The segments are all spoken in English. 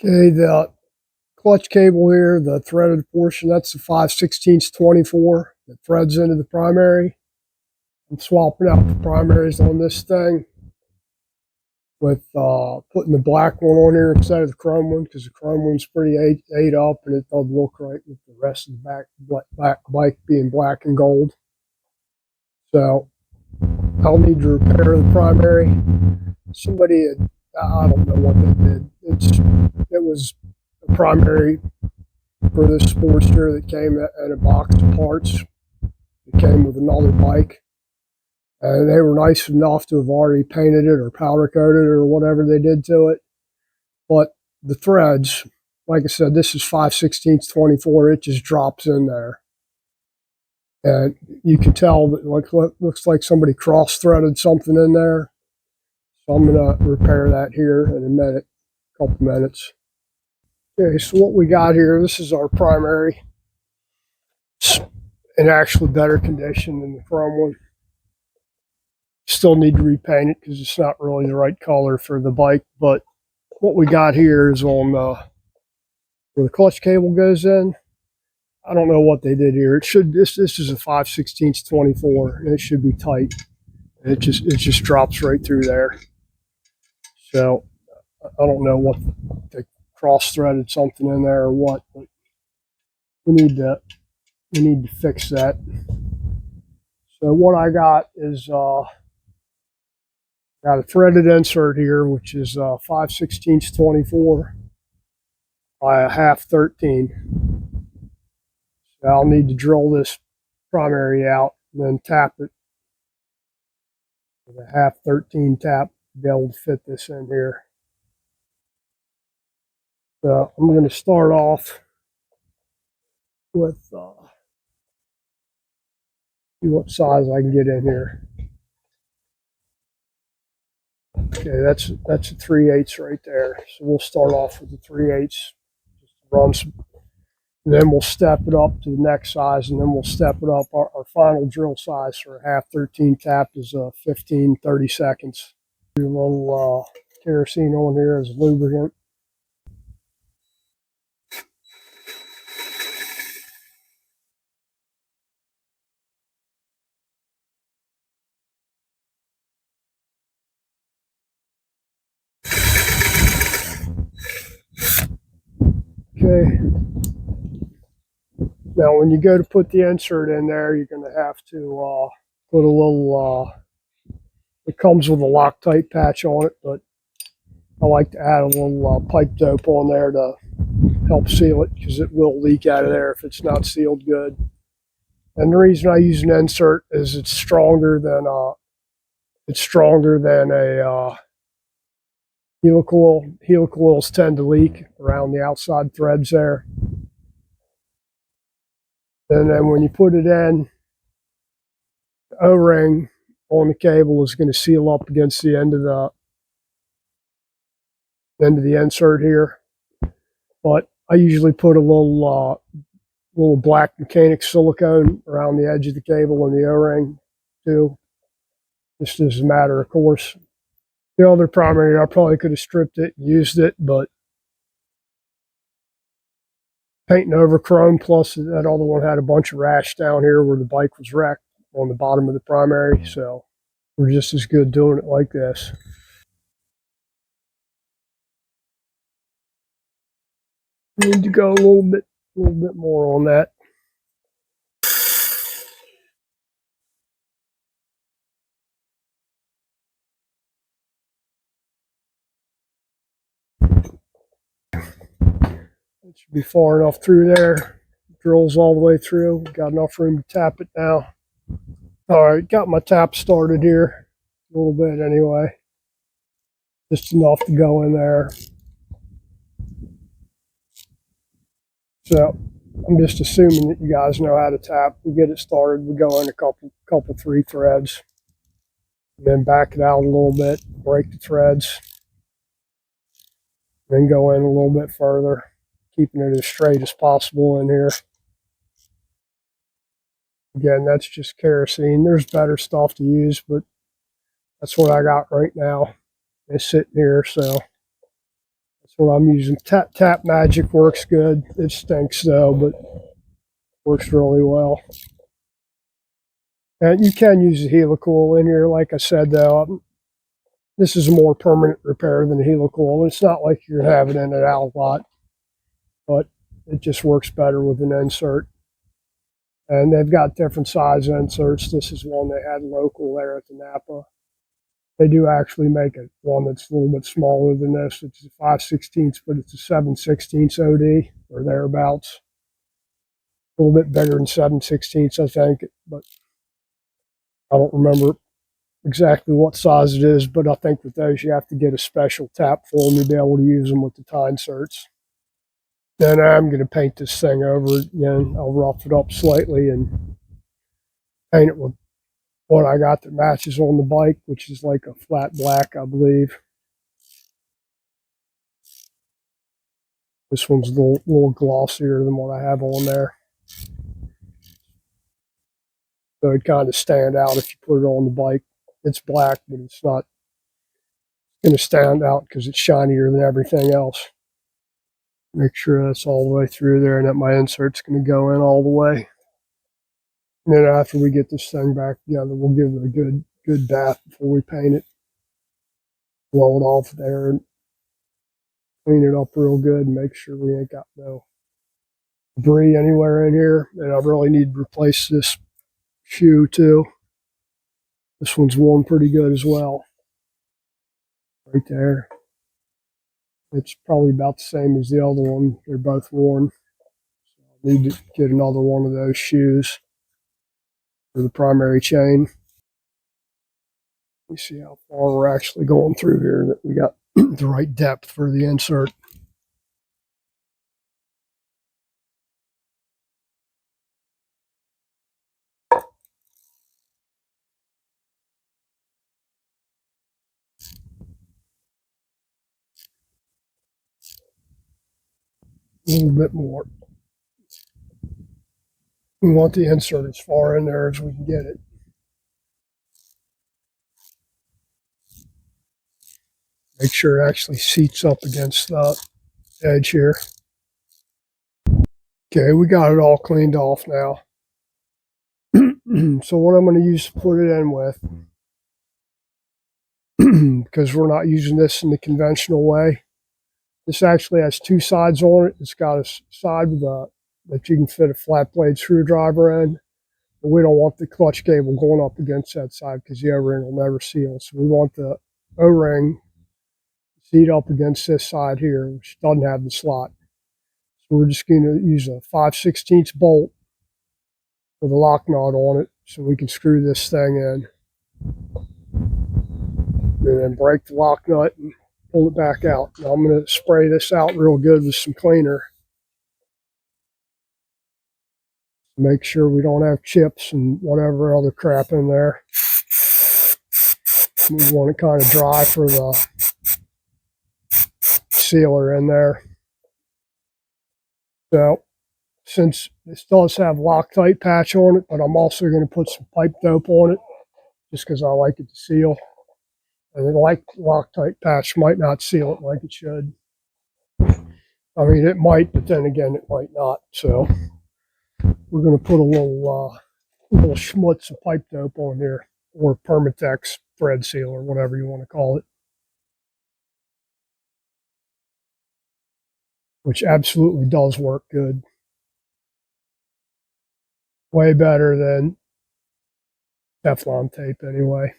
Okay, the clutch cable here, the threaded portion, that's the 5/16 24 that threads into the primary. I'm swapping out the primaries on this thing with putting the black one on here instead of the chrome one because the chrome one's pretty ate up and it doesn't look right with the rest of the back bike being black and gold. So I'll need to repair the primary. Somebody had, I don't know what they did. It was a primary for this Sportster that came in a box of parts. It came with another bike. And they were nice enough to have already painted it or powder coated it or whatever they did to it. But the threads, like I said, this is 5/16 24. It just drops in there. And you can tell that looks like somebody cross-threaded something in there. So I'm going to repair that here in a minute, a couple minutes. Okay, so what we got here, this is our primary. It's in actually better condition than the chrome one. Still need to repaint it because it's not really the right color for the bike. But what we got here is on where the clutch cable goes in. I don't know what they did here. It should this is a 5/16 24 and it should be tight. It just drops right through there. So I don't know what they cross-threaded something in there or what, but we need to fix that. So what I got is got a threaded insert here, which is 5/16 24 by a 1/2 13. So I'll need to drill this primary out and then tap it with a 1/2 13 tap to be able to fit this in here. So I'm going to start off with see what size I can get in here. Okay, that's a 3/8 right there. So we'll start off with the 3/8, just run some, and then we'll step it up to the next size, and then we'll step it up. Our final drill size for a 1/2 13 tap is 15-30 seconds. Do a little kerosene on here as a lubricant. Okay. Now, when you go to put the insert in there, you're going to have to put a little, it comes with a Loctite patch on it, but I like to add a little pipe dope on there to help seal it because it will leak out of there if it's not sealed good. And the reason I use an insert is it's stronger than a helical. Helical oils tend to leak around the outside threads there. And then when you put it in, the O-ring on the cable is going to seal up against the end of the insert here. But I usually put a little black mechanic silicone around the edge of the cable and the O-ring too, just as a matter of course. The other primary, I probably could have stripped it and used it, but painting over chrome, plus that other one had a bunch of rash down here where the bike was wrecked on the bottom of the primary, so we're just as good doing it like this. Need to go a little bit more on that. It should be far enough through there. Drills all the way through. Got enough room to tap it now. All right, got my tap started here. A little bit anyway. Just enough to go in there. So I'm just assuming that you guys know how to tap. We get it started. We go in a couple 3 threads. And then back it out a little bit. Break the threads. Then go in a little bit further. Keeping it as straight as possible in here. Again, that's just kerosene. There's better stuff to use, but that's what I got right now. It's sitting here, so that's what I'm using. Tap Magic works good. It stinks though, but works really well. And you can use a helical in here, like I said though. This is a more permanent repair than a helical. It's not like you're gonna have it in and out a lot, but it just works better with an insert. And they've got different size inserts. This is one they had local there at the Napa. They do actually make one that's a little bit smaller than this. It's a 5/16, but it's a 7/16 OD or thereabouts. A little bit bigger than 7/16, I think, but I don't remember exactly what size it is. But I think with those, you have to get a special tap for them to be able to use them with the tie inserts. Then I'm going to paint this thing over again. I'll rough it up slightly and paint it with what I got that matches on the bike, which is like a flat black, I believe. This one's a little glossier than what I have on there. So it kind of stand out if you put it on the bike. It's black, but it's not going to stand out because it's shinier than everything else. Make sure that's all the way through there and that my insert's going to go in all the way. And then after we get this thing back together, we'll give it a good bath before we paint it. Blow it off there and clean it up real good and make sure we ain't got no debris anywhere in here. And I really need to replace this shoe too. This one's worn pretty good as well. Right there. It's probably about the same as the other one. They're both worn. So I need to get another one of those shoes for the primary chain. You see how far we're actually going through here, that we got the right depth for the insert. A little bit more. We want the insert as far in there as we can get it. Make sure it actually seats up against the edge here. Okay, we got it all cleaned off now. So what I'm going to use to put it in with, because we're not using this in the conventional way, this actually has two sides on it. It's got a side with that you can fit a flat blade screwdriver in. But we don't want the clutch cable going up against that side because the O-ring will never seal. So we want the O-ring seat up against this side here, which doesn't have the slot. So we're just going to use a 5/16 bolt with a lock nut on it so we can screw this thing in. And then break the lock nut and pull it back out. Now I'm going to spray this out real good with some cleaner. Make sure we don't have chips and whatever other crap in there. We want it kind of dry for the sealer in there. So since this does have Loctite patch on it, but I'm also going to put some pipe dope on it just because I like it to seal. And then like Loctite patch might not seal it like it should. I mean, it might, but then again, it might not. So we're going to put a little schmutz of pipe dope on here, or Permatex thread seal, or whatever you want to call it. Which absolutely does work good. Way better than Teflon tape anyway.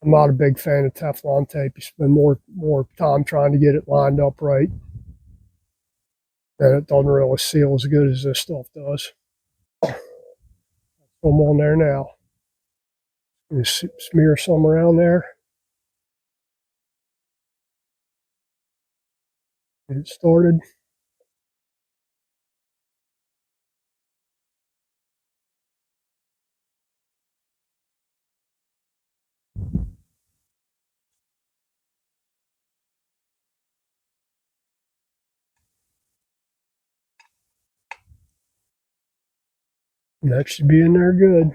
I'm not a big fan of Teflon tape. You spend more time trying to get it lined up right. And it doesn't really seal as good as this stuff does. I'm on there now. Just smear some around there. Get it started. And that should be in there good.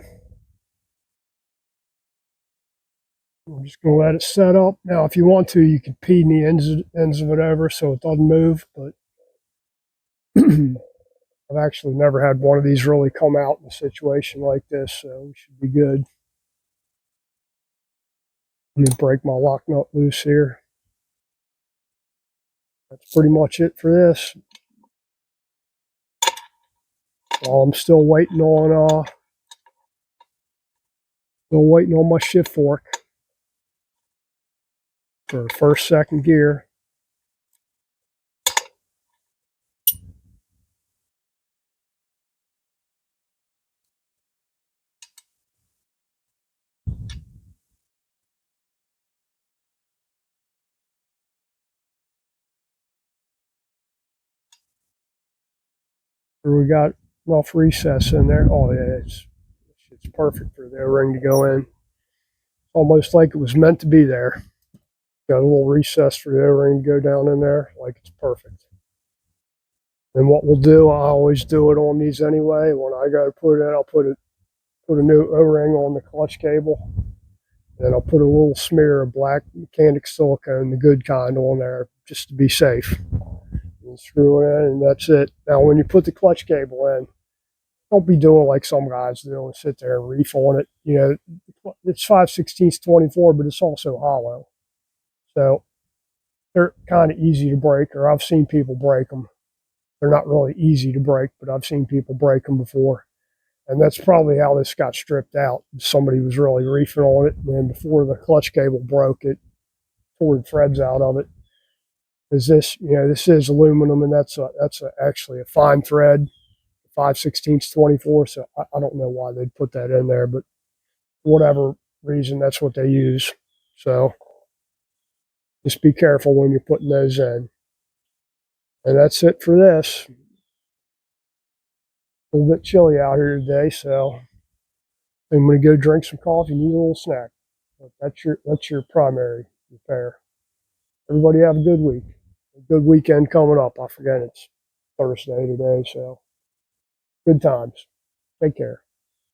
I'm just going to let it set up. Now, if you want to, you can pee in the ends of whatever so it doesn't move, but I've actually never had one of these really come out in a situation like this, so we should be good. Let me break my lock nut loose here. That's pretty much it for this. While I'm still waiting on my shift fork for first, second gear. We got enough recess in there. Oh yeah, it's perfect for the O-ring to go in. Almost like it was meant to be there. Got a little recess for the O-ring to go down in there, like it's perfect. And what we'll do, I always do it on these anyway. When I go to put it in, I'll put a new O-ring on the clutch cable. Then I'll put a little smear of black mechanic silicone, the good kind, on there just to be safe. And screw it in, and that's it. Now, when you put the clutch cable in, don't be doing like some guys do and sit there and reef on it. You know, it's 5/16 24, but it's also hollow. So they're kind of easy to break, or I've seen people break them. They're not really easy to break, but I've seen people break them before. And that's probably how this got stripped out. Somebody was really reefing on it, and before the clutch cable broke, it tore the threads out of it. Is this, you know, this is aluminum, and that's actually a fine thread, 5/16 24. So I don't know why they'd put that in there, but for whatever reason, that's what they use. So just be careful when you're putting those in. And that's it for this. A little bit chilly out here today, so I'm going to go drink some coffee, need a little snack. But that's your primary repair. Everybody have a good week. A good weekend coming up. I forget it's Thursday today, so good times. Take care.